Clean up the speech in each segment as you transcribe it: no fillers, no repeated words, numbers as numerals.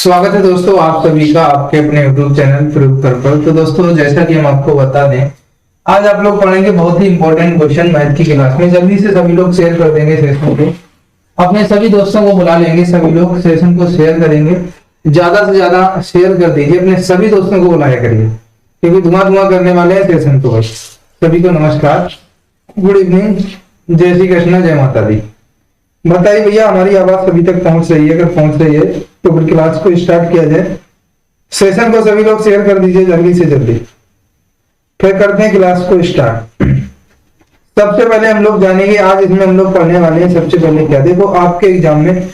स्वागत है दोस्तों आप सभी का आपके अपने YouTube चैनल प्रूव कर पर। तो दोस्तों जैसा कि हम आपको बता दें, आज आप लोग पढ़ेंगे बहुत ही इंपॉर्टेंट क्वेश्चन मैथ की क्लास में। जल्दी से सभी लोग शेयर कर देंगे सेशन को, अपने सभी दोस्तों को बुला लेंगे, सभी लोग सेशन को शेयर करेंगे। ज्यादा से ज्यादा शेयर कर दीजिए, अपने सभी दोस्तों को बुलाया करिए क्योंकि धुआं करने वाले हैं सेशन को। सभी को नमस्कार, गुड इवनिंग, जय श्री कृष्ण, जय माता दी। बताइए भैया हमारी आवाज सभी तक पहुंच रही है? अगर पहुंच रही है तो फिर क्लास को स्टार्ट किया जाए। सेशन को सभी लोग शेयर कर दीजिए जल्दी से जल्दी, फिर करते हैं क्लास को स्टार्ट। सबसे पहले हम लोग जानेंगे आज इसमें हम लोग पढ़ने वाले हैं। सबसे पहले क्या, देखो आपके एग्जाम में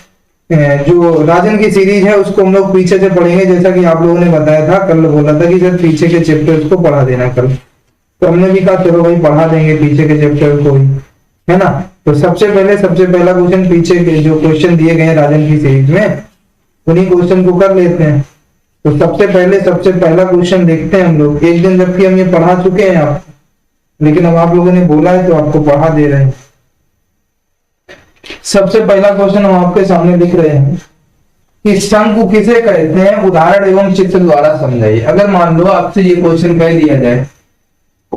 जो राजन की सीरीज है उसको हम लोग पीछे से पढ़ेंगे। जैसा कि आप लोगों ने बताया था, कल बोला था कि सर पीछे के चैप्टर्स को पढ़ा देना कल, तो हमने भी कहा चलो भाई पढ़ा देंगे पीछे के चैप्टर को ही, है ना। तो सबसे पहला क्वेश्चन, पीछे के जो क्वेश्चन दिए गए हैं राजन की सीरीज में उन्हीं क्वेश्चन को कर लेते हैं। तो सबसे पहला क्वेश्चन देखते हैं हम लोग। एक दिन जबकि हम ये पढ़ा चुके हैं आप, लेकिन अब आप लोगों ने बोला है तो आपको पढ़ा दे रहे हैं। सबसे पहला क्वेश्चन हम आपके सामने लिख रहे हैं कि शंकु किसे कहते हैं, उदाहरण एवं चित्र द्वारा समझाइए। अगर मान लो आपसे ये क्वेश्चन कह दिया जाए,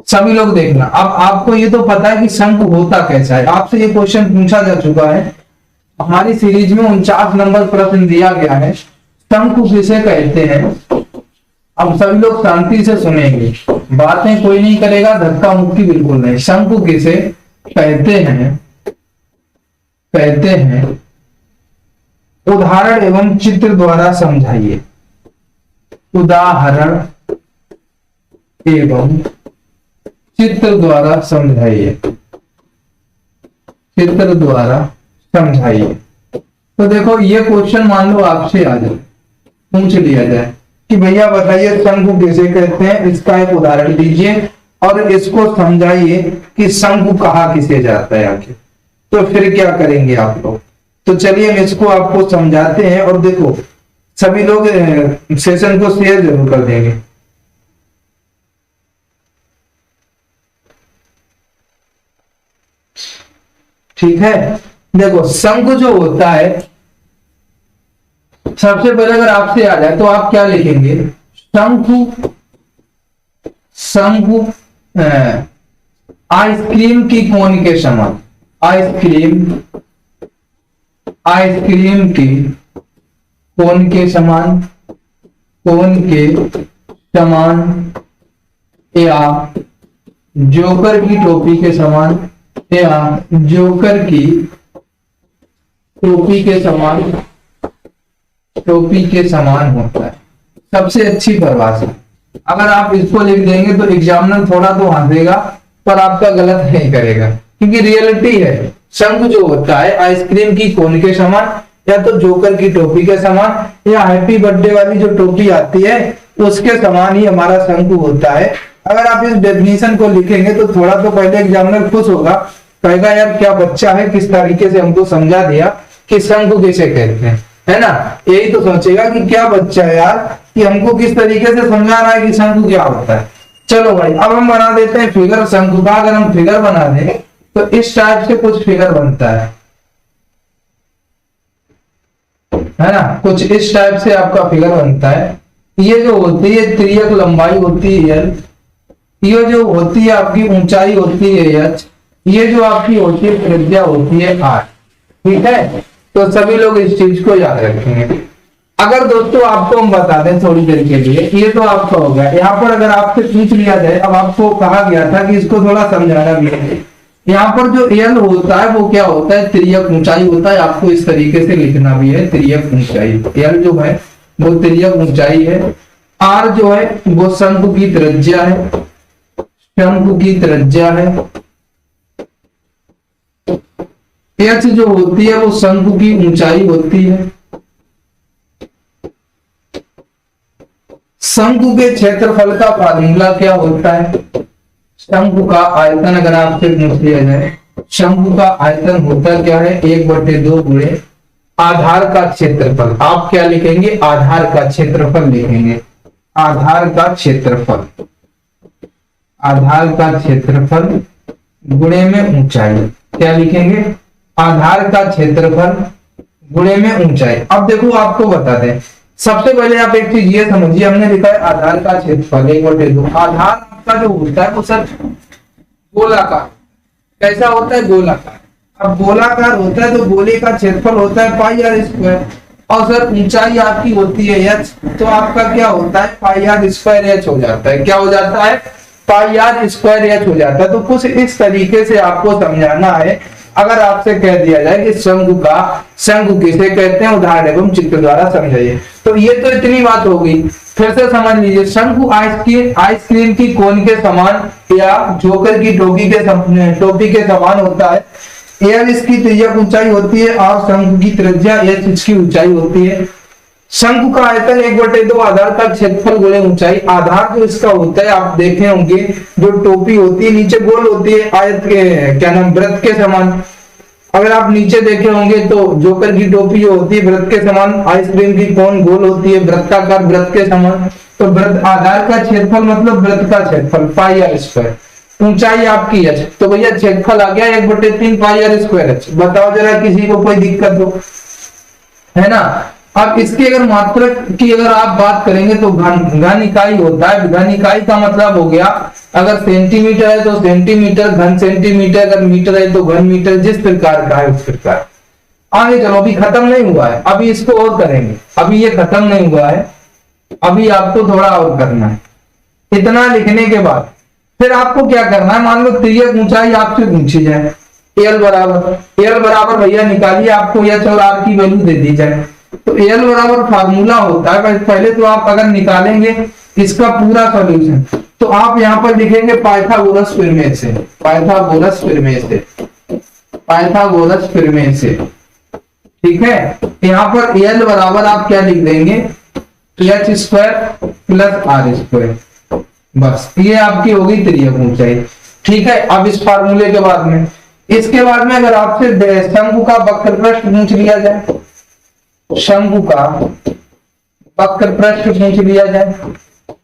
सभी लोग देखना। अब आपको ये तो पता है कि शंकु होता कैसा है, आपसे ये क्वेश्चन पूछा जा चुका है। हमारी सीरीज में 49 नंबर प्रश्न दिया गया है, शंकु किसे कहते हैं। अब सभी लोग शांति से सुनेंगे, बातें कोई नहीं करेगा, धक्का मुक्की बिल्कुल नहीं। शंकु किसे कहते हैं उदाहरण एवं चित्र द्वारा समझाइए। उदाहरण एवं चित्र द्वारा समझाइए। चित्र द्वारा समझाइए। तो देखो ये क्वेश्चन मान लो आपसे आ जाए, पूछ लिया जाए कि भैया बताइए शंकु किसे कहते हैं, इसका एक उदाहरण दीजिए और इसको समझाइए कि शंकु कहा किसे जाता है आखिर। तो फिर क्या करेंगे आप लोग? तो चलिए हम इसको आपको समझाते हैं। और देखो सभी लोग सेशन को शेयर जरूर कर देंगे। ठीक है, देखो शंकु जो होता है, सबसे पहले अगर आपसे आ जाए तो आप क्या लिखेंगे? शंकु आइसक्रीम की कोन के समान। आइसक्रीम की कोन के समान, या जोकर की टोपी के समान, या जोकर की टोपी के समान होता है। सबसे अच्छी परिभाषा। अगर आप इसको लिख देंगे तो एग्जामिनर थोड़ा तो हंसेगा पर आपका गलत नहीं करेगा, क्योंकि रियलिटी है। शंकु जो होता है आइसक्रीम की कोन के समान, या तो जोकर की टोपी के समान, या हैप्पी बर्थडे वाली जो टोपी आती है उसके समान ही हमारा शंकु होता है। अगर आप इस डेफिनेशन को लिखेंगे तो थोड़ा तो पहले एग्जामिनर खुश होगा, कहेगा यार क्या बच्चा है, किस तरीके से हमको समझा दिया कि शंकु किसे कहते हैं, है ना। यही तो सोचेगा कि क्या बच्चा है यार कि हमको किस तरीके से समझा रहा है कि शंकु क्या होता है। चलो भाई अब हम बना देते हैं फिगर शंकु का। अगर हम फिगर बना दें तो इस टाइप से कुछ फिगर बनता है ना, कुछ इस टाइप से आपका फिगर बनता है। ये जो होती है तिर्यक लंबाई होती है L, ये जो होती है आपकी ऊंचाई होती है H, ये जो आपकी होती है त्रिज्या होती है R। ठीक है, तो सभी लोग इस चीज को याद रखेंगे। अगर दोस्तों आपको हम बता दें थोड़ी देर के लिए, ये तो आपका होगा। यहाँ पर अगर आपसे पूछ लिया जाए, अब आपको कहा गया था कि इसको थोड़ा समझाना भी है। यहाँ पर जो L होता है वो क्या होता है? तिर्यक ऊंचाई होता है। आपको इस तरीके से लिखना भी है, तिर्यक ऊंचाई। L जो है वो तिर्यक ऊंचाई है। R जो है वो शंकु की त्रिज्या है, शंकु की त्रिज्या है। H जो होती है वो शंकु की ऊंचाई होती है। शंकु के क्षेत्रफल का फार्मूला क्या होता है? शंकु का आयतन अगर आपसे पूछ लिया जाए, शंकु का आयतन होता क्या है? 1/2 गुणे आधार का क्षेत्रफल। आप क्या लिखेंगे? आधार का क्षेत्रफल लिखेंगे। आधार का क्षेत्रफल, आधार का क्षेत्रफल गुणे में ऊंचाई। क्या लिखेंगे? आधार का क्षेत्रफल गुणे में ऊंचाई। अब देखो आपको बता दें सबसे पहले आप एक चीज ये समझिए, हमने लिखा है आधार का क्षेत्रफल 1/2। आधार आपका जो होता है वो सर गोलाकार, कैसा होता है? गोलाकार। अब गोलाकार होता है तो गोले का क्षेत्रफल होता है पाई आर स्क्वायर, और सर ऊंचाई आपकी होती है एच, तो आपका क्या होता है? पाई आर स्क्वायर एच हो जाता है। क्या हो जाता है? पाई आर स्क्वायर एच हो जाता है। तो कुछ इस तरीके से आपको समझाना है। अगर आपसे कह दिया जाए कि शंकु किसे कहते हैं, उदाहरण एवं चित्र द्वारा समझाइए, तो ये तो इतनी बात हो गई। फिर से समझ लीजिए, शंकु आइसक्रीम की कोन के समान या जोकर की टोपी के समान होता है। एल इसकी त्रिज्या ऊंचाई होती है और शंकु की त्रिज्या एच इसकी ऊंचाई होती है। शंकु का आयतन 1/2, आधार का क्षेत्रफल गुणे ऊंचाई। आधार जो इसका होता है आप देखे होंगे, जो टोपी होती है नीचे गोल होती है, आयत के क्या नाम, वृत्त के समान। अगर आप नीचे देखे होंगे तो जोकर की टोपी जो होती है वृत्त के समान, आइसक्रीम की कोन गोल होती है, वृत्ताकार, वृत्त के समान। तो वृत्त आधार का क्षेत्रफल मतलब वृत्त का क्षेत्रफल पाई आर स्क्वायर, ऊंचाई आपकी एच, तो भैया क्षेत्रफल आ गया 1/3 पाई आर स्क्वायर एच। बताओ जरा किसी को कोई दिक्कत हो, है ना? अब इसकी अगर मात्रक की अगर आप बात करेंगे तो घन इकाई होता है। घन इकाई का मतलब हो गया, अगर सेंटीमीटर है तो सेंटीमीटर, घन सेंटीमीटर, अगर मीटर है तो घन मीटर, जिस प्रकार का है उस प्रकार। आगे चलो, अभी खत्म नहीं हुआ है, अभी इसको और करेंगे, अभी ये खत्म नहीं हुआ है, अभी आपको थोड़ा और करना है। इतना लिखने के बाद फिर आपको क्या करना है? मान लो तिर्यक ऊंचाई आपसे पूछी जाए, एल बराबर भैया निकालिए, आपको एच और आर की वैल्यू दे दी जाए, तो एल बराबर फार्मूला होता है। पहले तो आप अगर निकालेंगे इसका पूरा सॉल्यूशन, तो आप यहाँ पर लिखेंगे पाइथागोरस प्रमेय से, पाइथागोरस प्रमेय से, ठीक है। यहाँ पर एल बराबर आप क्या लिख देंगे? H square plus R square, बस ये आपकी होगी तिर्यक ऊंचाई, ठीक है। अब इस फार्मूले के बाद में, इसके बाद में अगर आपसे शंकु का वक्र पृष्ठ पूछ लिया जाए, शंकु का वक्र पृष्ठ पूछ लिया जाए,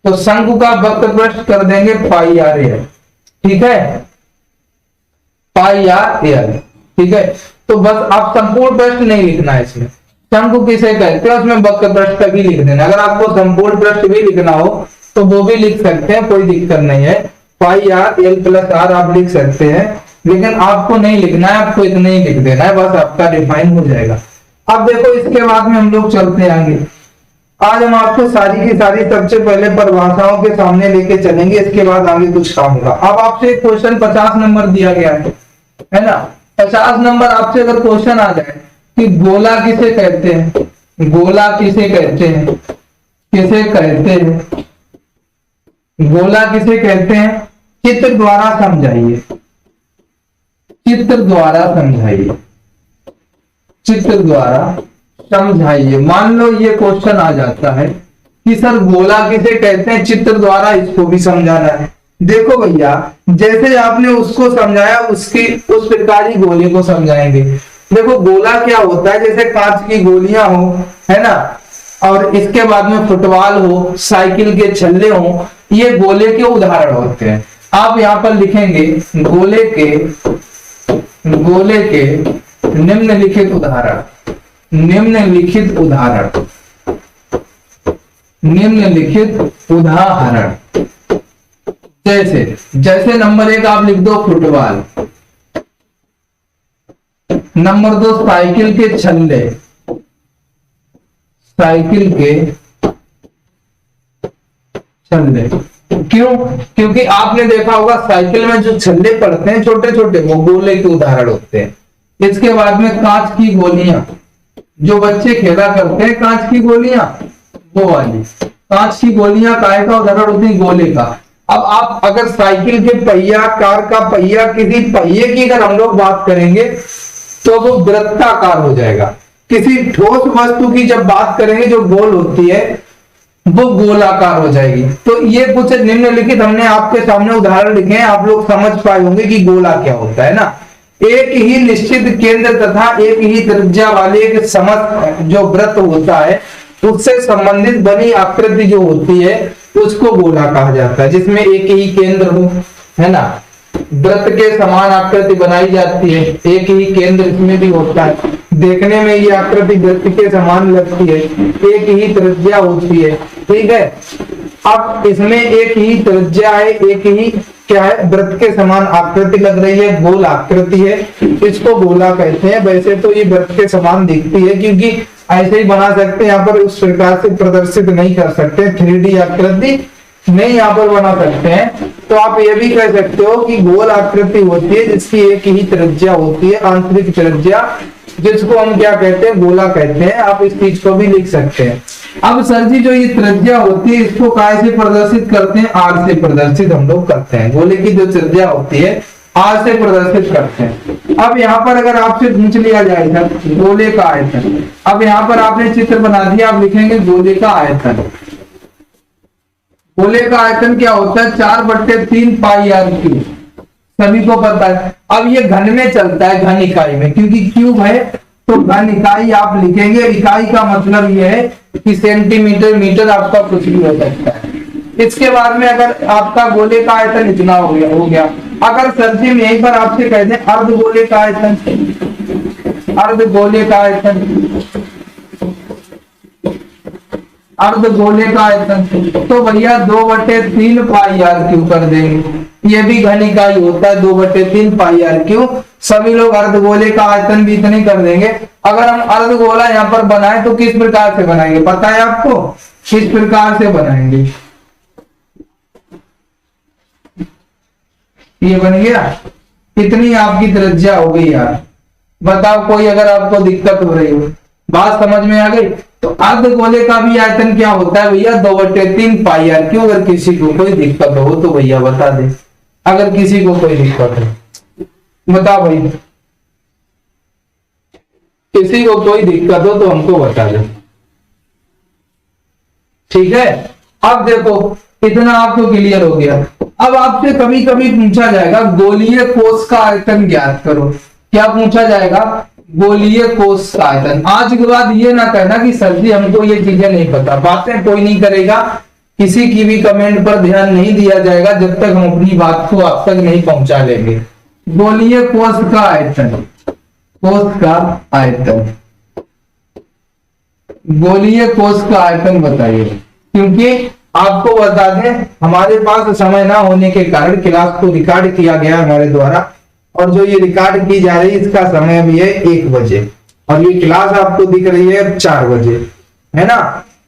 तो शंकु का वक्र पृष्ठ कर देंगे पाई आर एल, ठीक है, पाई आर एल, ठीक है। तो बस आप संपूर्ण पृष्ठ नहीं लिखना है इसमें, शंकु किसे कहते हैं उसमें वक्र पृष्ठ तक ही लिख देना। अगर आपको संपूर्ण पृष्ठ भी लिखना हो तो वो भी लिख सकते हैं, कोई दिक्कत नहीं है। पाई आर एल प्लस आर आप लिख सकते हैं, लेकिन आपको नहीं लिखना है, आपको इतना ही लिख देना है, बस आपका डिफाइन हो जाएगा। अब देखो इसके बाद में हम लोग चलते आगे। आज हम आपको सारी की सारी सबसे पहले परिभाषाओं के सामने लेके चलेंगे, इसके बाद आगे कुछ काम होगा। अब आपसे एक क्वेश्चन 50 नंबर दिया गया है ना? 50 नंबर आपसे अगर क्वेश्चन आ जाए कि गोला किसे कहते हैं, गोला किसे कहते हैं, किसे कहते हैं, गोला किसे कहते हैं, चित्र द्वारा समझाइए, चित्र द्वारा समझाइए, चित्र द्वारा समझाइए। मान लो ये क्वेश्चन आ जाता है कि सर गोला किसे कहते हैं, चित्र द्वारा इसको भी समझाना है। देखो भैया, जैसे आपने उसको समझाया उसकी उस प्रकार ही गोले को समझाएंगे। देखो गोला क्या होता है, जैसे कांच की गोलियां हो, है ना, और इसके बाद में फुटबॉल हो, साइकिल के छल्ले हो, ये गोले के उदाहरण होते हैं। आप यहाँ पर लिखेंगे गोले के निम्नलिखित उदाहरण, निम्नलिखित उदाहरण, निम्नलिखित उदाहरण। जैसे नंबर 1 आप लिख दो फुटबॉल, नंबर 2 साइकिल के छल्ले, साइकिल के छल्ले। क्यों? क्योंकि आपने देखा होगा साइकिल में जो छल्ले पड़ते हैं छोटे छोटे, वो गोले के उदाहरण होते हैं। इसके बाद में कांच की गोलियां, जो बच्चे खेला करते हैं कांच की गोलियां, वो वाली कांच की गोलियां काय का उदाहरण होती है? गोले का। अब आप अगर साइकिल के पहिया, कार का पहिया, किसी पहिए की अगर हम लोग बात करेंगे तो वो वृत्ताकार हो जाएगा। किसी ठोस वस्तु की जब बात करेंगे जो गोल होती है वो गोलाकार हो जाएगी। तो ये कुछ निम्नलिखित हमने आपके सामने उदाहरण लिखे हैं, आप लोग समझ पाए होंगे कि गोला क्या होता है ना। एक ही निश्चित केंद्र तथा एक ही त्रिज्या वाले एक समस्त जो वृत्त होता है उससे संबंधित बनी आकृति जो होती है उसको गोला कहा जाता है, जिसमें एक ही केंद्र हो, है ना, वृत्त के समान आकृति बनाई जाती है, एक ही केंद्र इसमें भी होता है। देखने में ये आकृति वृत्त के समान लगती है, एक ही त्रिज्या होती है, ठीक है। अब इसमें एक ही त्रिज्या है, एक ही क्या है, वृत्त के समान आकृति लग रही है, गोल आकृति है, इसको गोला कहते हैं। वैसे तो ये वृत्त के समान दिखती है, क्योंकि ऐसे ही बना सकते हैं, यहाँ पर उस प्रकार से प्रदर्शित नहीं कर सकते, 3D आकृति नहीं यहाँ पर बना सकते हैं। तो आप ये भी कह सकते हो कि गोल आकृति होती है जिसकी एक ही त्रिज्या होती है, आंतरिक त्रिज्या, जिसको हम क्या कहते हैं, गोला कहते हैं। आप इस चीज को भी लिख सकते हैं। अब सर जी जो ये त्रिज्या होती है इसको काय से प्रदर्शित करते हैं, आर से प्रदर्शित हम लोग करते हैं। गोले की जो त्रिज्या होती है आर से प्रदर्शित करते हैं। अब यहाँ पर अगर आपसे पूछ लिया जाए सर गोले का आयतन, अब यहाँ पर आपने चित्र बना दिया, आप लिखेंगे गोले का आयतन। गोले का आयतन क्या होता है, 4/3 पाई आर क्यूब, सभी को पता है। अब ये घन में चलता है, घन इकाई में, क्योंकि क्यूब है तो घन इकाई आप लिखेंगे। इकाई का मतलब ये है कि सेंटीमीटर, मीटर, आपका कुछ भी हो सकता है। इसके बाद में अगर आपका गोले का आयतन इतना हो गया। अगर सर जी यहीं पर आपसे कह दें अर्ध गोले का आयतन, अर्ध गोले का आयतन, अर्ध गोले का आयतन, तो भैया 2/3 पाई आर क्यूब कर देंगे। ये भी घन इकाई होता है, 2/3 पाई आर क्यूब। सभी लोग अर्ध गोले का आयतन भी इतने कर देंगे। अगर हम अर्ध गोला यहाँ पर बनाए तो किस प्रकार से बनाएंगे पता है आपको, किस प्रकार से बनाएंगे, ये बन गया, इतनी आपकी त्रिज्या हो गई यार। बताओ कोई अगर आपको दिक्कत हो रही हो, बात समझ में आ गई। तो अर्ध गोले का भी आयतन क्या होता है भैया, 2/3 पाई आर क्यूब। अगर किसी को कोई दिक्कत हो तो भैया बता दे, अगर किसी को कोई दिक्कत है बताओ भाई, किसी को कोई दिक्कत हो तो हमको बता दे, ठीक है। अब देखो इतना आपको क्लियर हो गया। अब आपसे कभी कभी पूछा जाएगा गोलीय कोष का आयतन ज्ञात करो। क्या पूछा जाएगा, गोलीय कोष का आयतन। आज के बाद ये ना कहना कि सर जी हमको ये चीजें नहीं पता, बातें कोई नहीं करेगा, किसी की भी कमेंट पर ध्यान नहीं दिया जाएगा जब तक हम अपनी बात को आप तक नहीं पहुंचा लेंगे। गोलीय कोष का आयतन, कोष का आयतन, गोलीय कोष का आयतन बताइए। क्योंकि आपको बता दें हमारे पास समय ना होने के कारण क्लास को रिकॉर्ड किया गया हमारे द्वारा, और जो ये रिकॉर्ड की जा रही है इसका समय भी है 1 बजे, और ये क्लास आपको दिख रही है 4 बजे, है ना।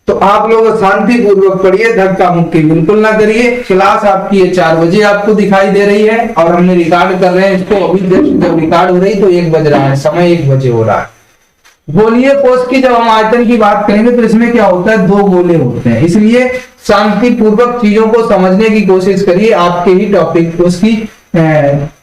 तो आप लोग शांति पूर्वक पढ़िए, धक्का मुक्की बिल्कुल ना करिए। क्लास आपकी ये 4 बजे आपको दिखाई दे रही है, और हमने रिकॉर्ड कर रहे हैं इसको अभी। जब रिकॉर्ड हो रही तो 1 बज रहा है, समय 1 बजे हो रहा है। गोलीय कोष की जब हम आयतन की बात करेंगे तो इसमें क्या होता है, 2 गोले होते हैं। इसलिए शांति पूर्वक चीजों को समझने की कोशिश करिए, आपके ही टॉपिक उसकी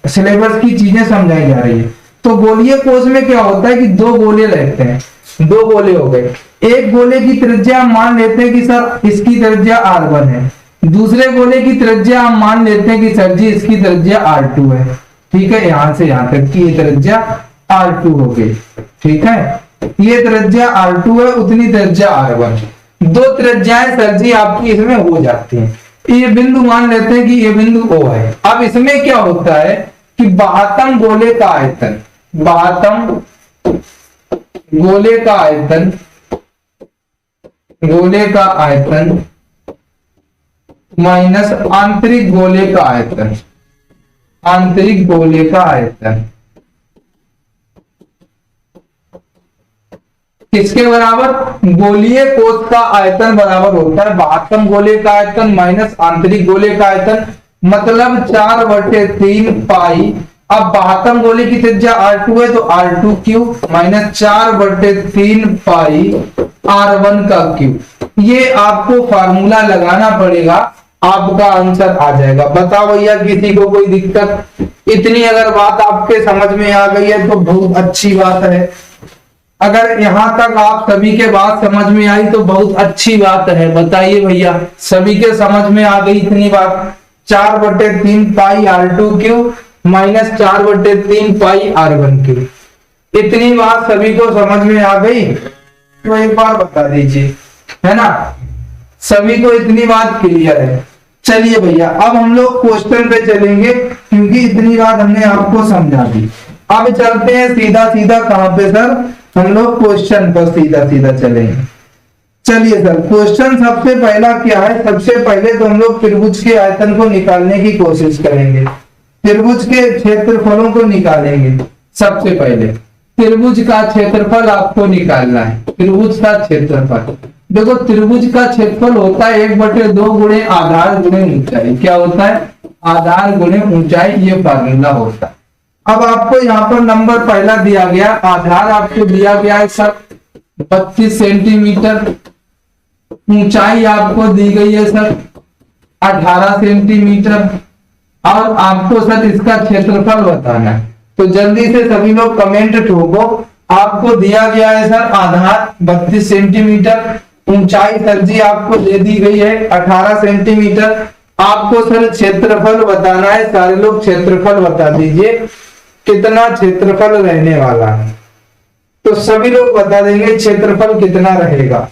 सिलेबस की चीजें समझाई जा रही है। तो गोलीय कोष में क्या होता है कि 2 गोले रहते हैं, 2 गोले हो गए। एक गोले की त्रिज्या हम मान लेते हैं कि सर इसकी त्रिज्या r1 है, दूसरे गोले की त्रिज्या हम मान लेते हैं कि सर जी इसकी त्रिज्या r2 है, ठीक है। यहां से यहां तक की ये त्रिज्या r2 हो गई, ठीक है। ये त्रिज्या r2 है, उतनी त्रिज्या r1। 2 त्रिज्याएं सर जी आपकी इसमें हो जाती हैं। ये बिंदु मान लेते हैं कि ये बिंदु O है। अब इसमें क्या होता है कि बाह्यतम गोले का आयतन, बाह्यतम गोले का आयतन, गोले का आयतन माइनस आंतरिक गोले का आयतन, आंतरिक गोले का आयतन किसके बराबर, गोलीय कोष का आयतन बराबर होता है बाह्यतम गोले का आयतन माइनस आंतरिक गोले का आयतन, मतलब 4/3 पाई। अब बाह्यतम गोले की त्रिज्या r2 है तो r2 क्यूब माइनस 4/3 पाई r1 का क्यूब। ये आपको फार्मूला लगाना पड़ेगा, आपका आंसर आ जाएगा। बताओ भैया किसी को कोई दिक्कत, इतनी अगर बात आपके समझ में आ गई है तो बहुत अच्छी बात है। अगर यहां तक आप सभी के बात समझ में आई तो बहुत अच्छी बात है। बताइए भैया सभी के समझ में आ गई इतनी बात, 4/3 पाई r2 क्यूब माइनस 4/3 पाई r1 क्यूब, इतनी बात सभी को समझ में आ गई तो एक बार बता दीजिए, है ना। सभी को इतनी बात क्लियर है। चलिए भैया अब हम लोग क्वेश्चन पे चलेंगे, क्योंकि इतनी बात हमने आपको समझा दी। अब चलते हैं सीधा सीधा कहां पे सर, हम लोग क्वेश्चन पर सीधा सीधा चलेंगे। चलिए सर, क्वेश्चन सबसे पहला क्या है, सबसे पहले तो हम लोग त्रिभुज के आयतन को निकालने की कोशिश करेंगे, त्रिभुज के क्षेत्रफलों को निकालेंगे। सबसे पहले त्रिभुज का क्षेत्रफल आपको निकालना है, त्रिभुज का क्षेत्रफल। देखो त्रिभुज का क्षेत्रफल होता है 1/2 गुणे आधार गुणे ऊंचाई। क्या होता है? आधार गुणे ऊंचाई, ये फार्मूला होता है। अब आपको यहाँ पर नंबर पहला दिया गया, आधार आपको दिया गया है सर 32 सेंटीमीटर, ऊंचाई आपको दी गई है सर 18 सेंटीमीटर, और आपको सर इसका क्षेत्रफल बताना है। तो जल्दी से सभी लोग कमेंट ठोको। आपको दिया गया है सर आधार 32 सेंटीमीटर, ऊंचाई सर जी आपको दे दी गई है 18 सेंटीमीटर, आपको सर क्षेत्रफल बताना है। सारे लोग क्षेत्रफल बता दीजिए, कितना क्षेत्रफल रहने वाला है। तो सभी लोग बता देंगे क्षेत्रफल कितना रहेगा,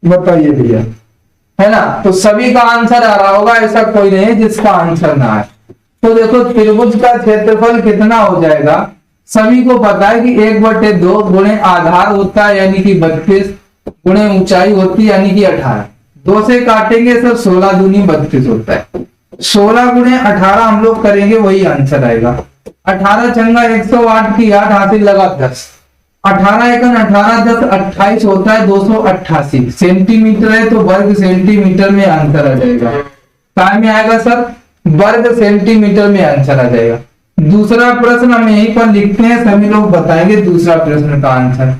बताइए भैया, है ना। तो सभी का आंसर आ रहा होगा, ऐसा कोई नहीं है जिसका आंसर ना आए। तो देखो त्रिभुज का क्षेत्रफल कितना हो जाएगा, सभी को पता है कि 1/2 गुणे आधार होता है यानी कि 32 गुणे ऊंचाई होती है यानी कि 18। 2 से काटेंगे सर 16 दूनी 32 होता है, 16 गुणे 18 हम लोग करेंगे, वही आंसर आएगा। 18 चंगा 108 की 8 हासिल लगा 10, 18 एकन 18 10 28 होता है 288 सेंटीमीटर है, तो वर्ग सेंटीमीटर में आंसर आ जाएगा। काय में आएगा सर? वर्ग सेंटीमीटर में आंसर आ जाएगा। दूसरा प्रश्न हम यहीं पर लिखते हैं, सभी लोग बताएंगे दूसरा प्रश्न का आंसर।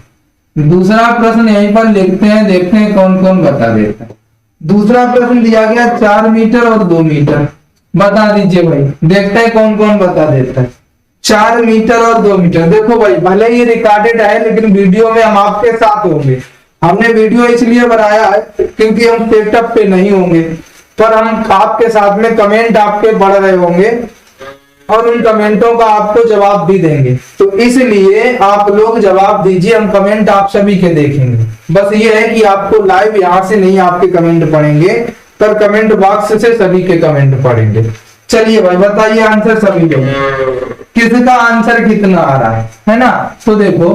दूसरा प्रश्न यहीं पर लिखते हैं, देखते हैं कौन कौन बता देता है। दूसरा प्रश्न दिया गया 4 मीटर और 2 मीटर, बता दीजिए भाई, देखते हैं कौन कौन बता देता है। 4 मीटर और 2 मीटर, देखो भाई भले ही रिकॉर्डेड है लेकिन वीडियो में हम आपके साथ होंगे। हमने वीडियो इसलिए बनाया है क्योंकि हम सेटअप पे नहीं होंगे, पर हम आपके साथ में कमेंट आपके पढ़ रहे होंगे और उन कमेंटों का आपको जवाब भी देंगे। तो इसलिए आप लोग जवाब दीजिए, हम कमेंट आप सभी के देखेंगे। बस ये है कि आपको लाइव यहां से नहीं आपके कमेंट पढ़ेंगे, पर कमेंट बॉक्स से सभी के कमेंट पढ़ेंगे। चलिए भाई बताइए आंसर सभी लोग, किसका आंसर कितना आ रहा है ना। तो देखो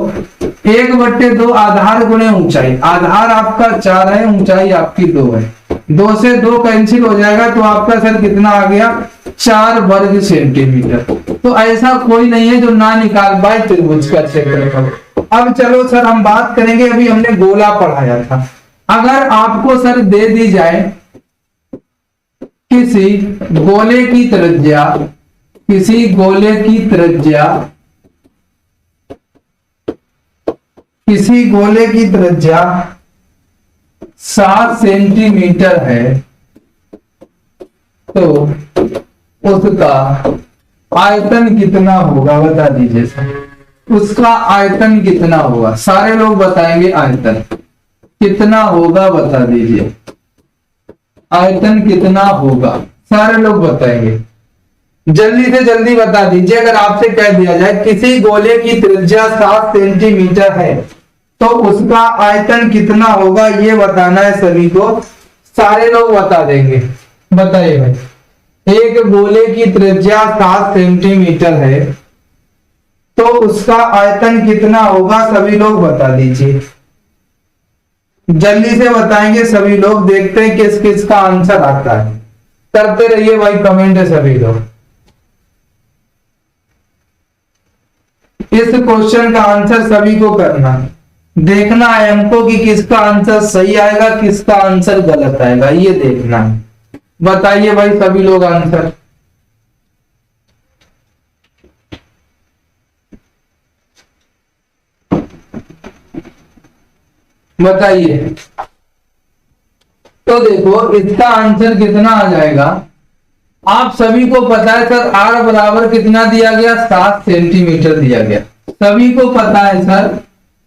1/2 आधार गुणे ऊंचाई, आधार आपका 4 है, ऊंचाई आपकी 2 है, 2 से 2 कैंसिल हो जाएगा, तो आपका सर कितना आ गया 4 वर्ग सेंटीमीटर। तो ऐसा कोई नहीं है जो ना निकाल पाए त्रिभुज का क्षेत्रफल। अब चलो सर हम बात करेंगे, अभी हमने गोला पढ़ाया था। अगर आपको सर दे दी जाए किसी गोले की त्रिज्या, किसी गोले की त्रिज्या, किसी गोले की त्रिज्या 7 सेंटीमीटर है, तो उसका आयतन कितना होगा, बता दीजिए सर। उसका आयतन कितना होगा, सारे लोग बताएंगे आयतन कितना होगा, बता दीजिए आयतन कितना होगा, सारे लोग बताएंगे। जल्दी से जल्दी बता दीजिए। अगर आपसे कह दिया जाए किसी गोले की त्रिज्या 7 सेंटीमीटर है तो उसका आयतन कितना होगा, ये बताना है सभी को। सारे लोग बता देंगे, बताइए भाई। एक गोले की त्रिज्या 7 सेंटीमीटर है तो उसका आयतन कितना होगा, सभी लोग बता दीजिए। जल्दी से बताएंगे सभी लोग, देखते हैं किस किस का आंसर आता है। करते रहिए भाई कमेंट है सभी लोग। इस क्वेश्चन का आंसर सभी को करना, देखना है हमको कि किसका आंसर सही आएगा, किसका आंसर गलत आएगा, ये देखना है। बताइए भाई सभी लोग आंसर। बताइए। तो देखो इसका आंसर कितना आ जाएगा, आप सभी को पता है सर r बराबर कितना दिया गया, 7 सेंटीमीटर दिया गया। सभी को पता है सर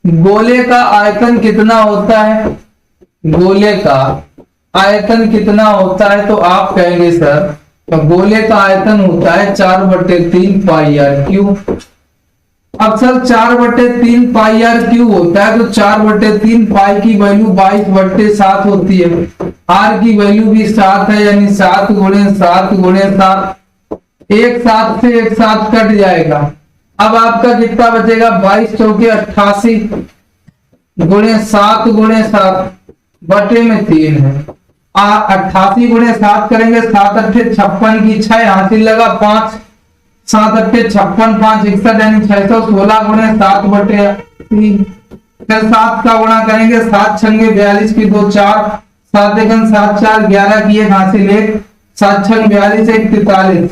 गोले का आयतन कितना होता है, गोले का आयतन कितना होता है, तो आप कहेंगे सर तो गोले का आयतन होता है 4/3 पाई आर क्यूब। अब सर 4/3 पाई आर क्यूब होता है, तो 4/3 पाई की वैल्यू 22/7 होती है, आर की वैल्यू भी 7 है, यानी 7 गुणे 7 गुणे 7, एक 7 से एक 7 कट जाएगा, अब आपका कितना बचेगा, 22 चौके 88 गुणे 7 गुणे 7 बटे में 3 है। 88 गुणे 7 करेंगे, 7 अट्ठे 56 की 6 यहाँ से लगा 5, 7 अट्ठे 56, 5 61 यानी 616 गुणे 7 बटे 3। फिर 7 का गुणा करेंगे, 7 छंगे 42 की 2 4, 7 एकम 7 4 11 की एक हासिल 1, 7 छंग 42 1 43,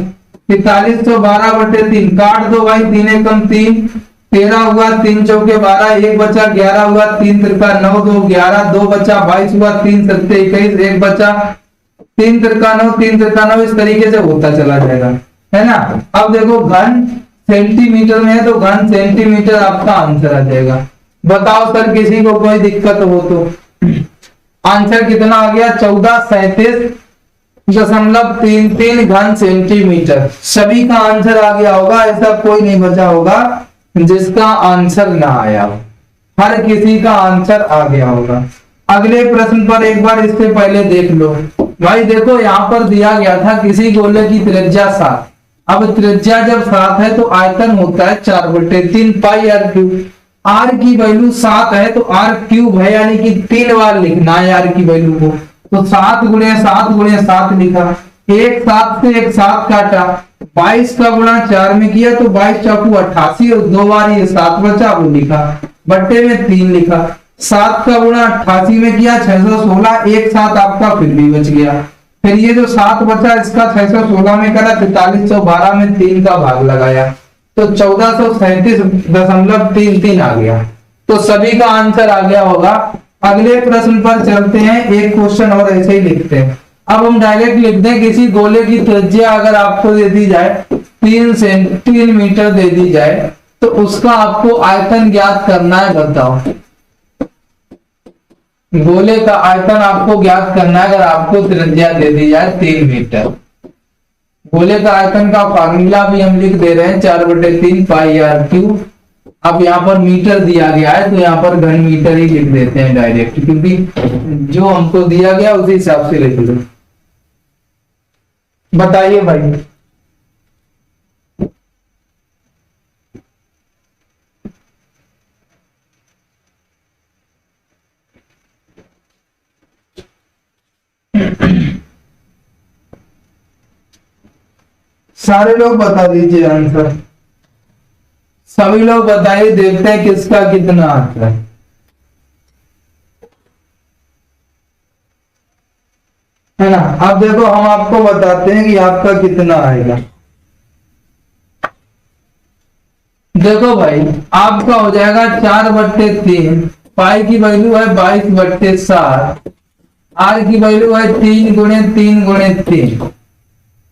43 तो 12 बटे 3 काट दो भाई, 3 एकम 3 13 हुआ, 3 चौके 12 1 बचा, 11 हुआ, 3 तिरका 9 2 11 2 बचा, 22 हुआ, 3 सत्ते 21 1 बचा, 3 तिरका 9 3 तिरका 9 इस तरीके से होता चला जाएगा, है ना। अब देखो घन सेंटीमीटर में है तो घन सेंटीमीटर आपका आंसर आ जाएगा। बताओ सर किसी को कोई दिक्कत हो तो। आंसर कितना आ गया, 1437.33 घन सेंटीमीटर। सभी का आंसर आ गया होगा, ऐसा कोई नहीं बचा होगा जिसका आंसर ना आया, हर किसी का आंसर आ गया होगा। अगले प्रश्न पर एक बार इससे पहले देख लो भाई। देखो यहाँ पर दिया गया था किसी गोले की त्रिज्या 7। अब त्रिज्या जब 7 है तो आयतन होता है 4/3 पाई आर क्यूब। आर की वैल्यू 7 है तो आर क्यूब है, यानी कि 3 बार लिखना है आर की वैल्यू को। तो 7 गुणे 7 गुणे 7 लिखा, एक 7 से एक 7 काटा, 22 का गुणा 4 में किया तो 22 चाकू 88 और 2 बार ये 7 बचा वो लिखा, बट्टे में 3 लिखा। 7 का गुणा 88 में किया 616, एक 7 आपका फिर भी बच गया। फिर ये जो 7 बचा इसका 616 में करा, 4312 में 3 का भाग लगाया तो 1437.33 आ गया। तो सभी का आंसर आ गया होगा। अगले प्रश्न पर चलते हैं, एक क्वेश्चन और ऐसे ही लिखते हैं। अब हम डायरेक्ट लिख दें, किसी गोले की त्रिज्या अगर आपको दे दी जाए 3 सेंटीमीटर दे दी जाए तो उसका आपको आयतन ज्ञात करना है। बताओ, गोले का आयतन आपको ज्ञात करना है अगर आपको त्रिज्या दे दी जाए 3 मीटर। गोले का आयतन का फार्मूला भी हम लिख दे रहे हैं 4/3 पाई आर क्यूब। अब यहाँ पर मीटर दिया गया है तो यहाँ पर घन मीटर ही लिख देते हैं डायरेक्ट, क्योंकि जो हमको दिया गया उसी हिसाब से लिख लो। बताइए भाई। सारे लोग बता दीजिए आंसर, सभी लोग बताइए, देखते हैं किसका कितना आता है ना। अब देखो हम आपको बताते हैं कि आपका कितना आएगा। देखो भाई, आपका हो जाएगा 4/3, पाई की वैल्यू है 22/7, आर की वैल्यू है 3 गुणे 3 गुणे 3।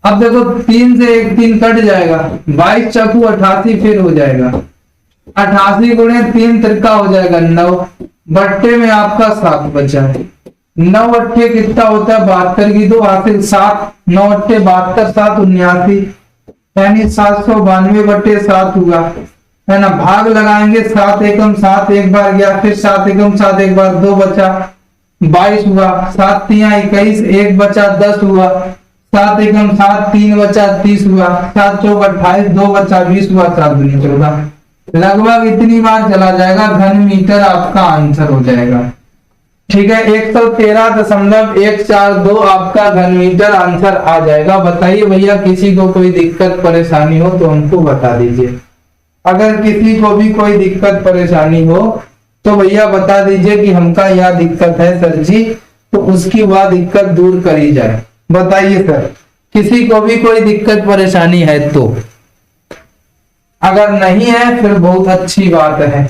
अब देखो 3 से एक 3 कट जाएगा, 22 चाकू 88 फिर हो जाएगा, 88 गुणे 3 तिरका हो जाएगा 9, बट्टे में आपका 7 बचा है। 9 अट्ठे कितना होता है 72 की 2 हासिल 7, 9 अट्ठे 72 7 79 यानी 792/7 हुआ, है ना। भाग लगाएंगे, 7 एकम 7 एक बार गया, फिर 7 एकम 7 एक बार 2 बचा, 22 हुआ, 7 तिया 21 एक बचा 10 हुआ, 7 एकम 7 3 बचा 30 हुआ, 7 चौक 28 2 बचा 20 हुआ, 7 दूनी 14। लगभग इतनी बार चला जाएगा, घन मीटर आपका आंसर हो जाएगा। ठीक है, 113.142 आपका घन मीटर आंसर आ जाएगा। बताइए भैया, किसी को कोई दिक्कत परेशानी हो तो हमको बता दीजिए। अगर किसी को भी कोई दिक्कत परेशानी हो तो भैया बता दीजिए कि हमका यह दिक्कत है सर जी, तो उसकी वह दिक्कत दूर करी जाए। बताइए सर, किसी को भी कोई दिक्कत परेशानी है तो। अगर नहीं है फिर बहुत अच्छी बात है।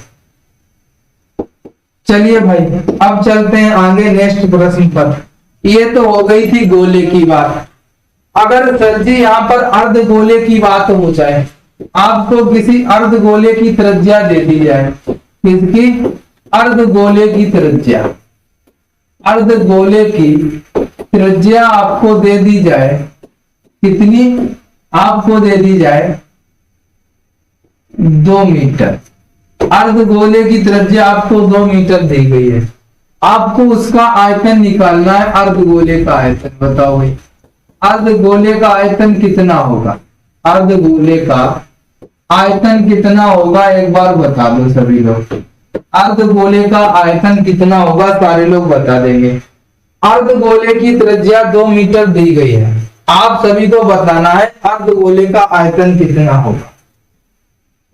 चलिए भाई, अब चलते हैं आगे नेक्स्ट प्रश्न पर। ये तो हो गई थी गोले की बात। अगर सर जी यहाँ पर अर्ध गोले की बात हो जाए, आपको किसी अर्ध गोले की त्रिज्या दे दी जाए, किसकी? अर्ध गोले की त्रिज्या। अर्ध गोले की त्रिज्या आपको दे दी जाए, कितनी? आपको दे दी जाए 2 मीटर। अर्ध गोले की त्रिज्या आपको 2 मीटर दी गई है, आपको उसका आयतन निकालना है। अर्ध गोले का आयतन बताओ भाई, अर्ध गोले का आयतन कितना होगा? अर्ध गोले का आयतन कितना होगा एक बार बता दो सभी लोग। अर्धगोले का आयतन कितना होगा सारे लोग बता देंगे। अर्धगोले की त्रिज्या 2 मीटर दी गई है, आप सभी को बताना है अर्धगोले का आयतन कितना होगा।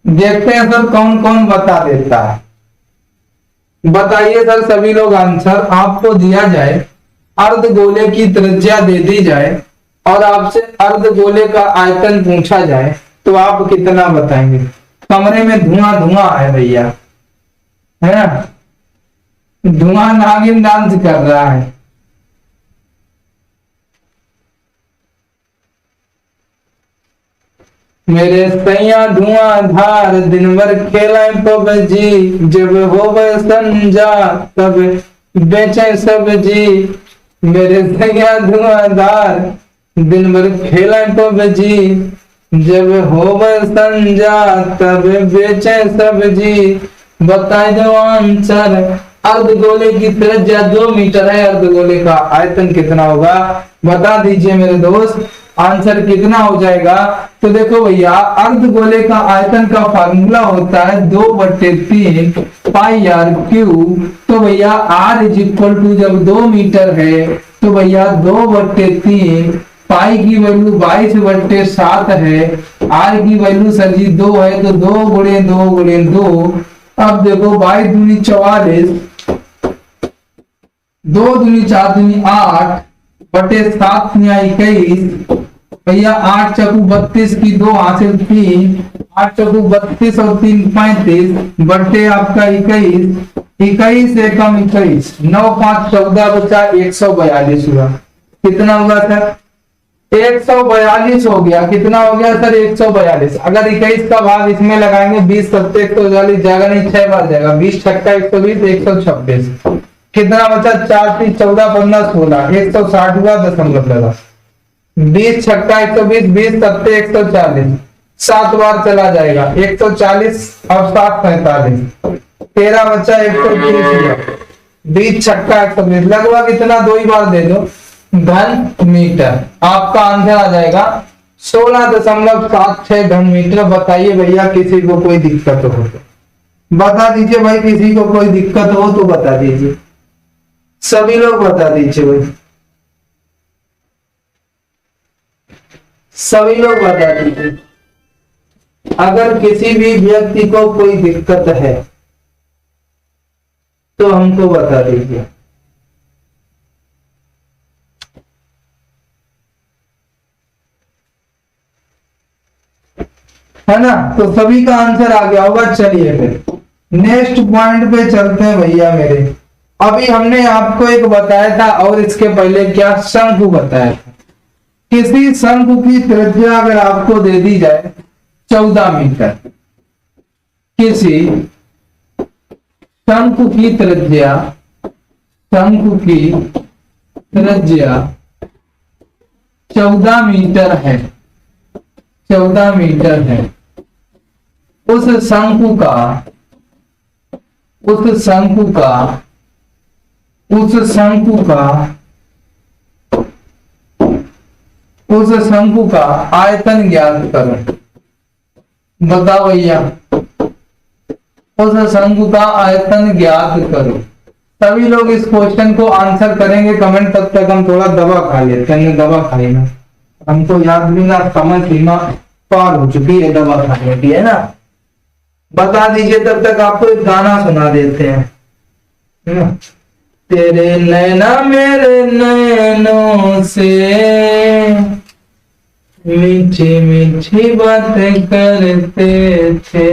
देखते हैं सर कौन कौन बता देता है। बताइए सर सभी लोग आंसर। आपको दिया जाए अर्धगोले की त्रिज्या दे दी जाए और आपसे अर्धगोले का आयतन पूछा जाए तो आप कितना बताएंगे। कमरे में धुआं धुआं है भैया, है ना, धुआं नागिन डांस कर रहा है। मेरे सैया धुआंधार दिन भर खेला पबजी, जब हो संजा तब बेचे सब्जी। मेरे सैया धुआंधार दिन भर खेला पबजी, जब हो संजा तब बेचे सब्जी। बताए दो आंसर। अर्धगोले की त्रिज्या 2 मीटर है, अर्धगोले का आयतन कितना होगा बता दीजिए मेरे दोस्त। आंसर कितना हो जाएगा तो देखो भैया, अर्धगोले का आयतन का फार्मूला होता है 2/3 पाई आर क्यूब। तो भैया आर इज इक्वल टू जब 2 मीटर है तो भैया 2/3 पाई की वैल्यू 22/7 है। आर की वैल्यू सर जी 2 है तो 2 गुणे 2 गुणे 2। अब देखो 22 दूनी 44, 2 दूनी 4 दूनी 8 बटे 7 या 21। भैया 8 चकू 32 की 2 हासिल 3, 8 चकू 32 और 3 35 बटे आपका 21, 21 एकम 21, 9 5 14 बचा 142 हुआ। कितना हुआ सर 142 हो गया। कितना हो गया सर 142। अगर 21 का भाग इसमें लगाएंगे 20 7 140 जाएगा नहीं 6 बार जाएगा, 20 छक्का 120 126। कितना बचा 4 3 14 15 16 160 हुआ दशमलव लगा। 20 छक्का 120 20 7 140 7 बार चला जाएगा 140 और 7 45 13 बचा 130 हुआ। 20 छक्का 120 लगभग इतना 2 ही बार दे दो घन मीटर। आपका आंसर आ जाएगा 16.76 घन मीटर। बताइए भैया किसी को कोई दिक्कत हो तो बता दीजिए भाई, किसी को कोई दिक्कत हो तो बता दीजिए, सभी लोग बता दीजिए भाई, सभी लोग बता दीजिए। अगर किसी भी व्यक्ति को कोई दिक्कत है तो हमको बता दीजिए। है ना, तो सभी का आंसर आ गया होगा। चलिए फिर नेक्स्ट पॉइंट पे चलते हैं भैया मेरे। अभी हमने आपको एक बताया था और इसके पहले क्या शंकु बताया था। किसी शंकु की त्रिज्या अगर आपको दे दी जाए 14 मीटर, किसी शंकु की त्रिज्या 14 मीटर है, 14 मीटर है। उस शंकु का आयतन ज्ञात करो। बताओ भैया, उस शंकु का आयतन ज्ञात करो। सभी लोग इस क्वेश्चन को आंसर करेंगे कमेंट। तब तक हम थोड़ा दवा खा लेते हैं। दवा खाई ना, हमको याद भी ना, समय सीमा पार हो चुकी है दवा खाने की, है ना। बता दीजिए, तब तक आपको एक गाना सुना देते हैं, है ना। तेरे नैना मेरे नैनों से मीठी मीठी बातें करते थे,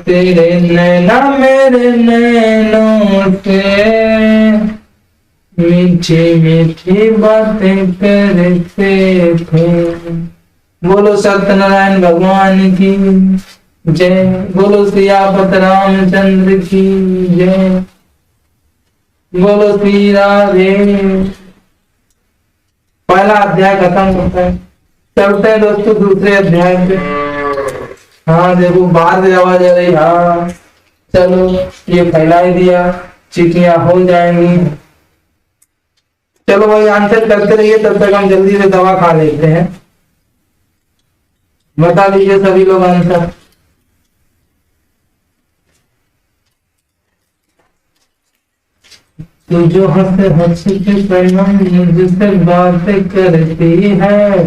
तेरे नैना मेरे नैनों से मीठी मीठी बातें करते थे। बोलो सत्यनारायण भगवान की जय, बोलो सियापत रामचंद्र की जय, बोलो श्री राधे। पहला अध्याय खत्म होता है। चलते हैं दोस्तों दूसरे अध्याय पे। हाँ देखो बाहर से आवाज आ रही। हाँ चलो ये फैला ही दिया, चीटियां हो जाएंगी। चलो भाई आंसर करते रहिए, तब तक हम जल्दी से दवा खा लेते हैं। बता दीजिए सभी लोग आंसर। तू जो हंस हंस के सनम मुझसे बातें करती है,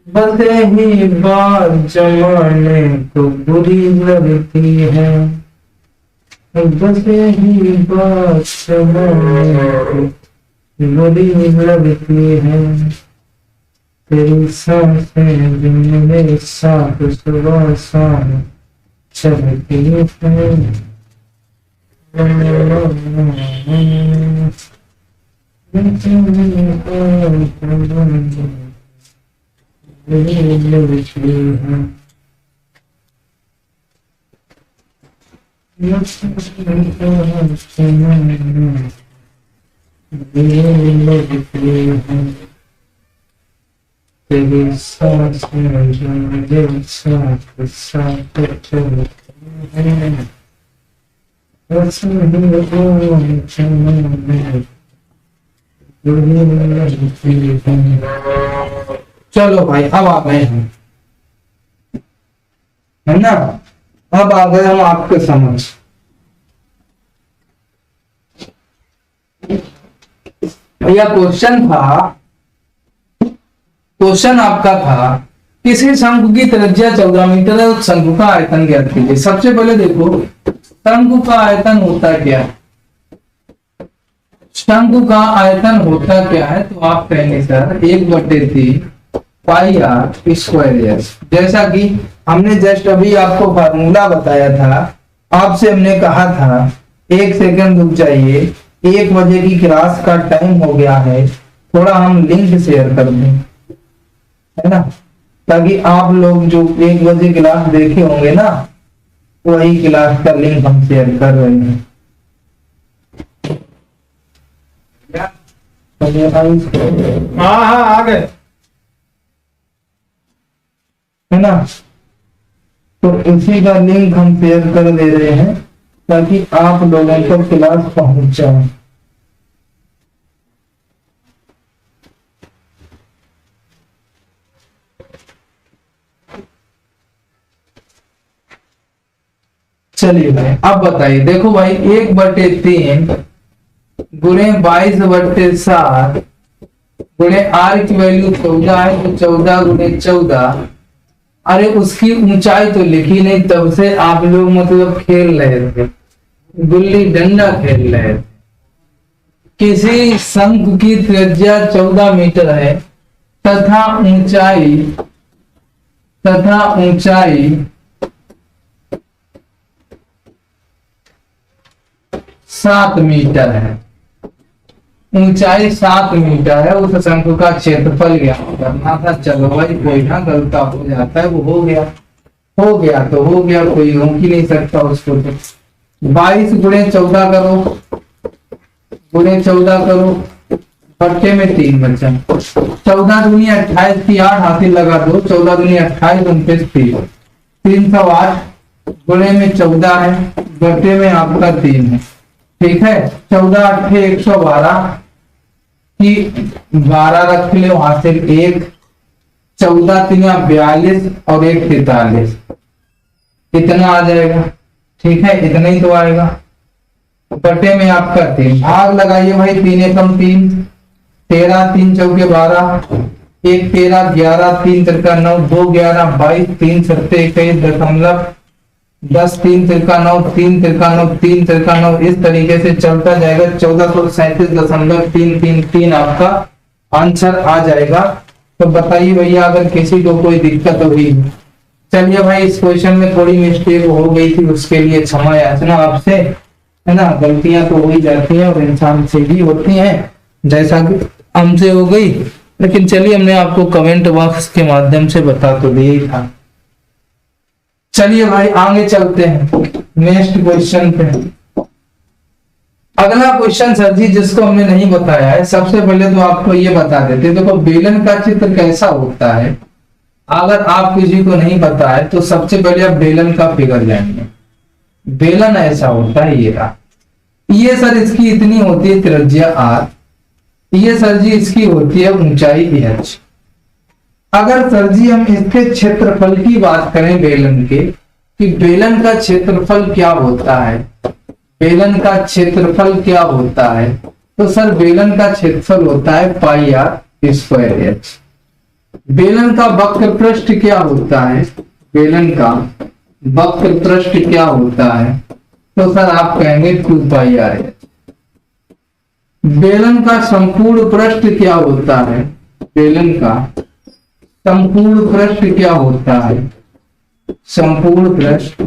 बस यही बात जमाने को बुरी लगती है, बस यही बात जमाने को बुरी लगती है, तेरी सांसें जो मेरे साथ सुबह शाम चलती है। तेरी सांसें जो मेरे साथ साथ चलती है, बस यही बात जमाने को बुरी लगती है। चलो भाई अब आ गए हम, है ना, अब आ गए हम आपके समझ। भैया क्वेश्चन था, क्वेश्चन आपका था किसी शंकु की त्रिज्या 14 मीटर है, उस शंकु का आयतन ज्ञात कीजिए। सबसे पहले देखो शंकु का आयतन होता क्या है, शंकु का आयतन होता क्या है, तो आप कहेंगे sir 1/3 pi R square S. जैसा कि हमने जस्ट अभी आपको फार्मूला बताया था, आपसे हमने कहा था 1 सेकंड रुक जाइए, 1 बजे की क्लास का टाइम हो गया है, थोड़ा हम लिंक शेयर कर दें, है ना, ताकि आप लोग जो 1 बजे क्लास देखे होंगे ना, वही क्लास का लिंक हम शेयर कर रहे हैं। हाँ हाँ आ गए, है ना, तो इसी का लिंक हम शेयर कर दे रहे हैं ताकि आप लोगों को क्लास पहुंच जाए। चलिए भाई अब बताइए, देखो भाई 1/3 गुणे 22/7 गुणे आर की वैल्यू 14 है, तो 14 गुणे 14। अरे उसकी ऊंचाई तो लिखी नहीं, तब से आप लोग मतलब खेल रहे थे, गुल्ली डंडा खेल रहे थे। किसी शंकु की त्रिज्या 14 मीटर है तथा ऊंचाई 7 मीटर है, ऊंचाई 7 मीटर है, उस शंकु का क्षेत्रफल ज्ञात करना था। चलो भाई कोई ना, गलता हो जाता है, वो हो गया तो हो गया, कोई रोक ही नहीं सकता उसको। तो 22 गुणे 14 करो, बट्टे में 3 बचा, 14 दूनी 28 की 8 हासिल लगा दो, 14 दूनी 28 29 308 गुणे में 14 है, बट्टे में आपका 3 है, ठीक है। 14 8 112 की 12 रख ले, हासिल 1, 14 3 42 और 1 43, इतना आ जाएगा, ठीक है, इतना ही तो आएगा। बटे में आपका 3, भाग लगाइए भाई, 3 एकम 3, 13 3 चौके 12, 1 13 11 3 तिरका 9 2 11 22 3 सत्ते 21 10 3 तिरका 9 3 तिरका 9 3 तिरका 9, इस तरीके से चलता जाएगा। 1437.333 आपका आंसर आ जाएगा। तो बताइए भैया अगर किसी को कोई दिक्कत होगी। चलिए भाई इस क्वेश्चन में थोड़ी मिस्टेक हो गई थी, उसके लिए क्षमा याचना आपसे, है ना, गलतियां तो हो ही जाती हैं और इंसान से भी होती हैं, जैसा कि हमसे हो गई, लेकिन चलिए हमने आपको कमेंट बॉक्स के माध्यम से बता तो दिया ही था। चलिए भाई आगे चलते हैं नेक्स्ट क्वेश्चन पे। अगला क्वेश्चन सर जी जिसको हमने नहीं बताया है, सबसे पहले तो आपको ये बता देते, देखो बेलन का चित्र कैसा होता है, अगर आप किसी को नहीं पता है तो सबसे पहले आप बेलन का फिगर जानिए। बेलन ऐसा होता है, ये सर इसकी इतनी होती है त्रिज्या r, ये सर जी इसकी होती है ऊंचाई h, अगर सर जी हम इसके क्षेत्रफल की बात करें बेलन के, कि बेलन का क्षेत्रफल क्या होता है, बेलन का क्षेत्रफल क्या होता है, तो सर बेलन का क्षेत्रफल होता है पाई आर स्क्वायर एच। बेलन का वक्र पृष्ठ क्या होता है, बेलन का वक्र पृष्ठ क्या होता है, तो सर आप कहेंगे 2 पाई आर एच। बेलन का संपूर्ण पृष्ठ क्या होता है, बेलन का संपूर्ण पृष्ठ क्या होता है, संपूर्ण पृष्ठ,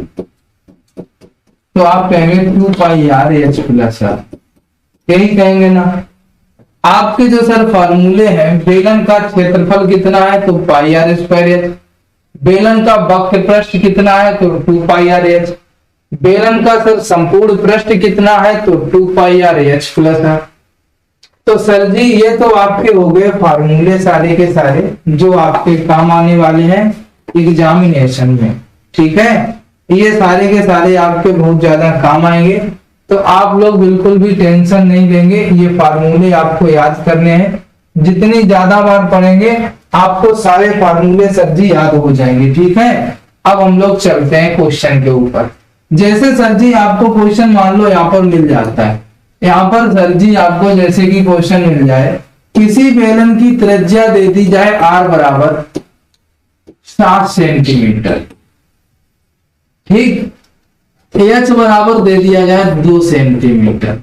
तो आप कहेंगे 2 पाई आर एच प्लस आर, यही कहेंगे ना। आपके जो सर फॉर्मूले हैं, बेलन का क्षेत्रफल कितना है तो पाई आर स्क्वायर एच, बेलन का वक्र पृष्ठ कितना है तो 2 पाई आर एच, बेलन का सर संपूर्ण पृष्ठ कितना है तो 2 पाई आर एच प्लस आर। तो सर जी ये तो आपके हो गए फार्मूले सारे के सारे जो आपके काम आने वाले हैं एग्जामिनेशन में, ठीक है। ये सारे के सारे आपके बहुत ज्यादा काम आएंगे, तो आप लोग बिल्कुल भी टेंशन नहीं लेंगे। ये फार्मूले आपको याद करने हैं, जितनी ज्यादा बार पढ़ेंगे आपको सारे फार्मूले सर जी याद हो जाएंगे, ठीक है। अब हम लोग चलते हैं क्वेश्चन के ऊपर। जैसे सर जी आपको क्वेश्चन मान लो यहाँ पर मिल जाता है, यहाँ पर सर जी आपको जैसे कि क्वेश्चन मिल जाए, किसी बेलन की त्रिज्या दे दी जाए r बराबर 7 सेंटीमीटर, ठीक, h बराबर दे दिया जाए 2 सेंटीमीटर।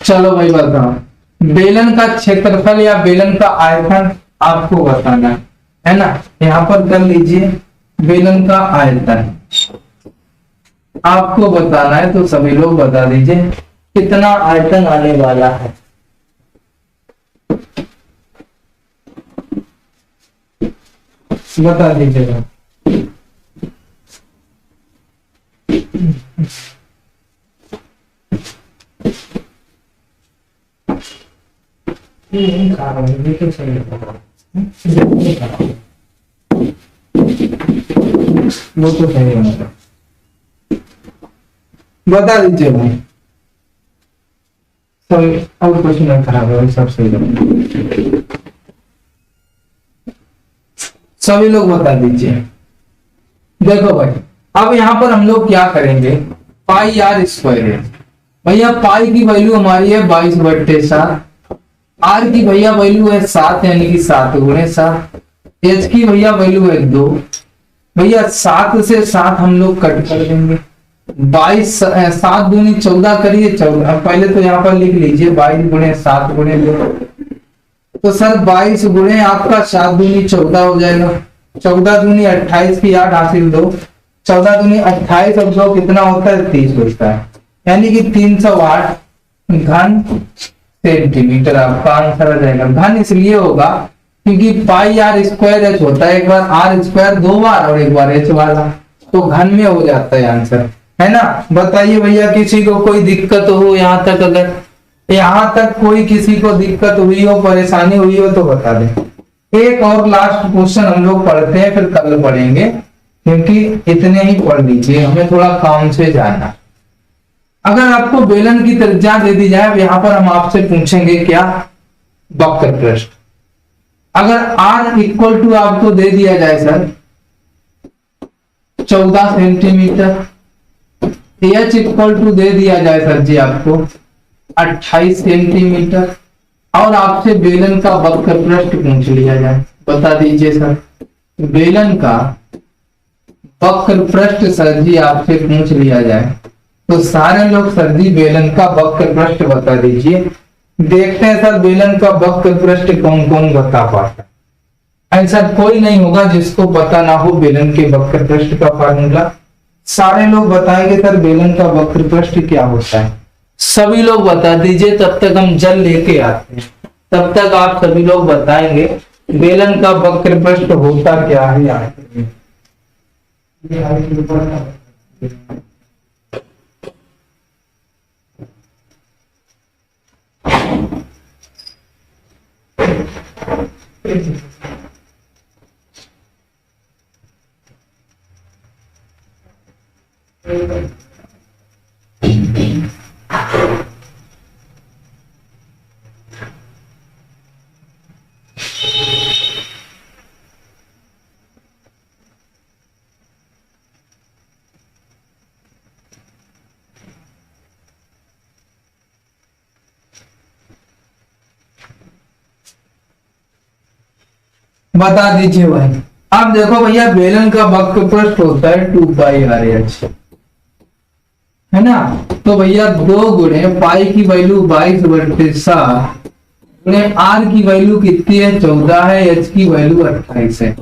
चलो भाई बताओ, बेलन का क्षेत्रफल या बेलन का आयतन आपको बताना है ना। यहां पर कर लीजिए बेलन का आयतन आपको बताना है, तो सभी लोग बता दीजिए कितना आयतन आने वाला है। बता दीजिएगा। वो तो सही होगा, बता दीजिए भाई। सब अब कुछ नहीं खराब है, सब सही है। सभी लोग बता दीजिए। देखो भाई, अब यहाँ पर हम लोग क्या करेंगे, पाई आर स्क्वायर है भैया, पाई की वैल्यू हमारी है 22/7, आर की भैया वैल्यू है 7 यानी कि 7 गुणे 7, एच की भैया वैल्यू है 2, भैया 7 से 7 हम लोग कट कर देंगे, 22 7 दूनी 14 करिए 14। पहले तो यहाँ पर लिख लीजिए 22 गुणे 7 गुणे 2, तो सर 22 गुणे आपका 7 दूनी 14 हो जाएगा, 14 दूनी 28 की 8 हासिल 2, 14 दूनी 28 और 2 कितना होता है 30 होता है, यानी कि 308 घन सेंटीमीटर आपका आंसर आ जाएगा। घन इसलिए होगा क्योंकि पाई आर स्क्वायर एच होता है, एक बार आर स्क्वायर 2 बार और एक बार एच वाला, तो घन में हो जाता है आंसर, है ना। बताइए भैया किसी को कोई दिक्कत हो यहाँ तक, अगर यहाँ तक कोई किसी को दिक्कत हुई हो, परेशानी हुई हो तो बता दें। एक और लास्ट क्वेश्चन हम लोग पढ़ते हैं, फिर कल पढ़ेंगे, क्योंकि इतने ही पढ़ लीजिए, हमें थोड़ा काम से जाना। अगर आपको बेलन की त्रिज्या दे दी जाए, यहाँ पर हम आपसे पूछेंगे क्या, वक्र पृष्ठ। अगर r इक्वल टू आपको दे दिया जाए sir 14 centimetre, h equal to दे दिया जाए सर जी आपको 28 सेंटीमीटर, और आपसे बेलन का वक्र पृष्ठ पूछ लिया जाए, बता दीजिए सर बेलन का वक्र पृष्ठ सर जी आपसे पूछ लिया जाए, तो सारे लोग सर जी बेलन का वक्र पृष्ठ बता दीजिए। देखते हैं सर बेलन का वक्र पृष्ठ कौन कौन बता पाता है। ऐसा कोई नहीं होगा जिसको पता ना हो बेलन के वक्र पृष्ठ का फार्मूला। सारे लोग बताएंगे सर बेलन का वक्र पृष्ठ क्या होता है, सभी लोग बता दीजिए। तब तक हम जल लेके आते हैं, तब तक आप सभी लोग बताएंगे बेलन का वक्र पृष्ठ होता क्या है। बता दीजिए भाई। अब देखो भैया, बेलन का वक्रपृष्ठ होता है 2πr/h, है ना। तो भैया 2 गुणे पाई की वैल्यू 22/7 गुणे आर की वैल्यू कितनी है, 14 है, एच की वैल्यू 28 है।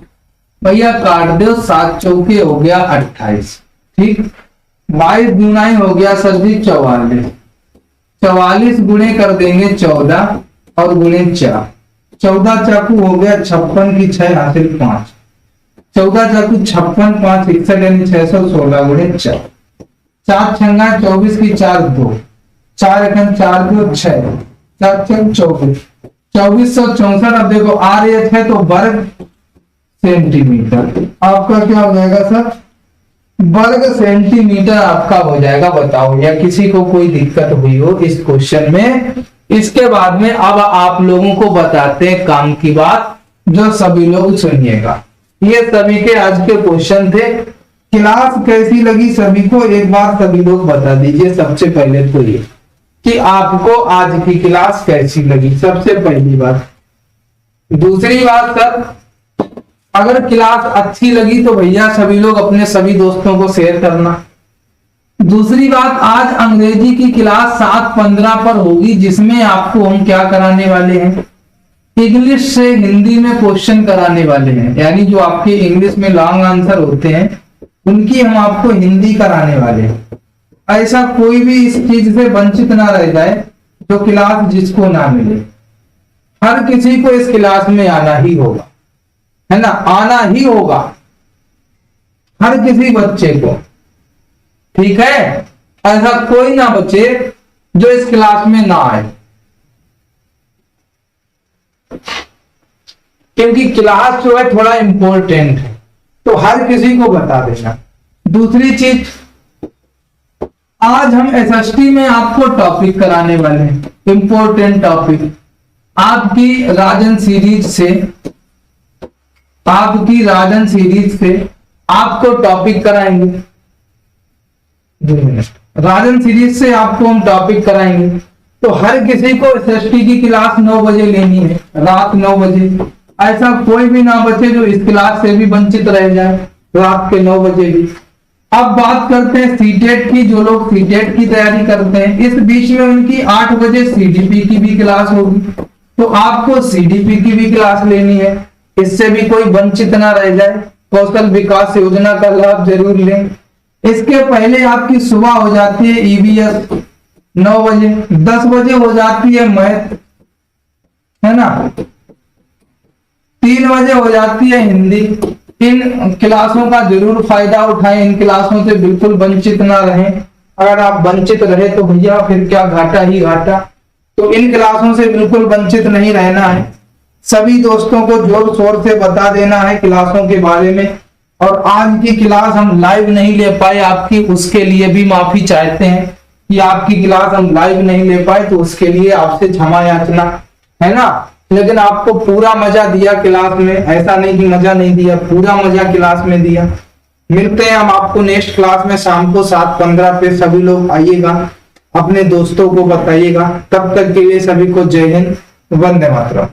भैया काट दो, 7 चौके हो गया 28, ठीक। 22 गुनाई हो गया सर जी 44, 44 गुणे कर देंगे 14 और गुणे 4, 14 चाकू हो गया 56 की 6 हासिल 5, 14 चाकू 56, 5 61 यानी 616 गुणे 4, 4 छंगा 24 की 4 2, 4 एकम 4 2 6, 7 छंग 24, 2464। अब देखो आर एच है तो वर्ग सेंटीमीटर, आपका क्या हो जाएगा सर, वर्ग सेंटीमीटर आपका हो जाएगा। बताओ या किसी को कोई दिक्कत हुई हो इस क्वेश्चन में। इसके बाद में अब आप लोगों को बताते हैं काम की बात, जो सभी लोग सुनिएगा। ये सभी के आज के क्वेश्चन थे। क्लास कैसी लगी सभी को एक बार सभी लोग बता दीजिए। सबसे पहले तो ये कि आपको आज की क्लास कैसी लगी, सबसे पहली बात। दूसरी बात सर, अगर क्लास अच्छी लगी तो भैया सभी लोग अपने सभी दोस्तों को शेयर करना। दूसरी बात, आज अंग्रेजी की क्लास 7:15 पर होगी, जिसमें आपको हम क्या कराने वाले हैं, इंग्लिश से हिंदी में क्वेश्चन कराने वाले हैं। यानी जो आपके इंग्लिश में लॉन्ग आंसर होते हैं उनकी हम आपको हिंदी कराने वाले हैं। ऐसा कोई भी इस चीज से वंचित ना रह जाए जो क्लास जिसको ना मिले। हर किसी को इस क्लास में आना ही होगा, है ना, आना ही होगा हर किसी बच्चे को, ठीक है। ऐसा कोई ना बचे जो इस क्लास में ना आए, क्योंकि क्लास जो है थोड़ा इंपॉर्टेंट है, तो हर किसी को बता देना। दूसरी चीज, आज हम एसएसटी में आपको टॉपिक कराने वाले हैं, इंपॉर्टेंट टॉपिक। आपकी राजन सीरीज से आपको टॉपिक कराएंगे। 2 मिनट, राजन सीरीज से आपको हम टॉपिक कराएंगे। तो हर किसी को एसएसटी की क्लास 9 बजे लेनी है, रात 9 बजे। ऐसा कोई भी ना बचे जो इस क्लास से भी वंचित रह जाए रात के 9 बजे भी। अब बात करते हैं सीटेट की। जो लोग सीटेट की तैयारी करते हैं, इस बीच में उनकी 8 बजे सीडीपी की भी क्लास होगी, तो आपको सीडीपी की भी क्लास लेनी है। इससे भी कोई वंचित ना रह जाए। कौशल विकास योजना का लाभ जरूर लें। इसके पहले आपकी सुबह हो जाती है ईवीएस 9 बजे, 10 बजे हो जाती है मैथ, है ना, 3 बजे हो जाती है हिंदी। इन क्लासों का जरूर फायदा उठाएं, इन क्लासों से बिल्कुल वंचित ना रहें। अगर आप वंचित रहे तो भैया फिर क्या, घाटा ही घाटा। तो इन क्लासों से बिल्कुल वंचित नहीं रहना है। सभी दोस्तों को जोर शोर से बता देना है क्लासों के बारे में। और आज की क्लास हम लाइव नहीं ले पाए आपकी, उसके लिए भी माफी चाहते हैं कि आपकी क्लास हम लाइव नहीं ले पाए, तो उसके लिए आपसे क्षमा याचना, है ना। लेकिन आपको पूरा मजा दिया क्लास में, ऐसा नहीं कि मजा नहीं दिया, पूरा मजा क्लास में दिया। मिलते हैं हम आपको नेक्स्ट क्लास में शाम को 7:15 पे। सभी लोग आइएगा, अपने दोस्तों को बताइएगा। तब तक के लिए सभी को जय हिंद, वंदे मातरम।